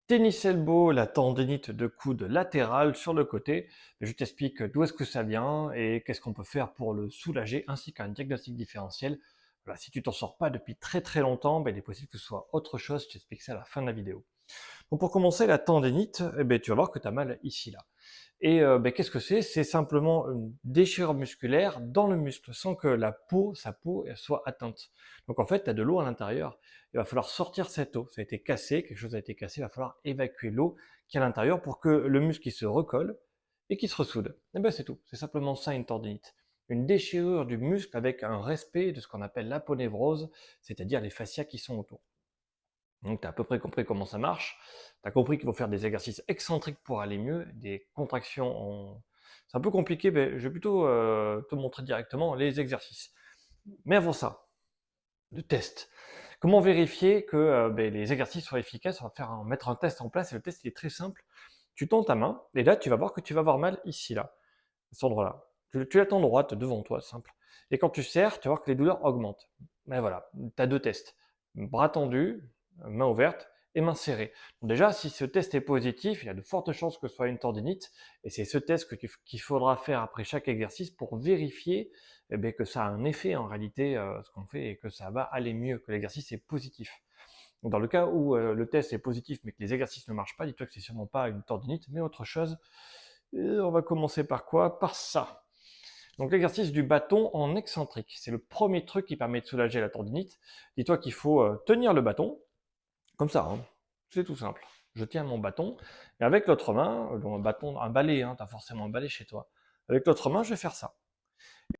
Tennis elbow, la tendinite de coude latérale sur le côté. Je t'explique d'où est-ce que ça vient et qu'est-ce qu'on peut faire pour le soulager, ainsi qu'un diagnostic différentiel. Voilà, si tu t'en sors pas depuis très très longtemps, il est possible que ce soit autre chose, je t'explique ça à la fin de la vidéo. Donc pour commencer, la tendinite, tu vas voir que tu as mal ici, là. Et qu'est-ce que c'est? C'est simplement une déchirure musculaire dans le muscle, sans que sa peau soit atteinte. Donc en fait, tu as de l'eau à l'intérieur. Il va falloir sortir cette eau. Ça a été cassé, quelque chose a été cassé, il va falloir évacuer l'eau qui est à l'intérieur pour que le muscle il se recolle et qu'il se ressoude. Et c'est tout. C'est simplement ça une tendinite. Une déchirure du muscle avec un respect de ce qu'on appelle l'aponévrose, c'est-à-dire les fascias qui sont autour. Donc tu as à peu près compris comment ça marche. Tu as compris qu'il faut faire des exercices excentriques pour aller mieux, des contractions en... C'est un peu compliqué, mais je vais plutôt te montrer directement les exercices. Mais avant ça, le test. Comment vérifier que les exercices soient efficaces? On va mettre un test en place et le test il est très simple. Tu tends ta main et là tu vas voir que tu vas avoir mal ici, là, à cet endroit-là. Tu la tends droite devant toi, simple. Et quand tu serres, tu vas voir que les douleurs augmentent. Mais voilà, tu as deux tests. Bras tendu, main ouverte et main serrée. Donc déjà, si ce test est positif, il y a de fortes chances que ce soit une tendinite. Et c'est ce test qu'il faudra faire après chaque exercice pour vérifier que ça a un effet en réalité, ce qu'on fait, et que ça va aller mieux, que l'exercice est positif. Donc dans le cas où le test est positif mais que les exercices ne marchent pas, dis-toi que c'est sûrement pas une tendinite, mais autre chose. Et on va commencer par quoi? Par ça. Donc l'exercice du bâton en excentrique, c'est le premier truc qui permet de soulager la tendinite. Dis-toi qu'il faut tenir le bâton, comme ça, hein. C'est tout simple. Je tiens mon bâton, et avec l'autre main, un balai, hein, tu as forcément un balai chez toi. Avec l'autre main, je vais faire ça.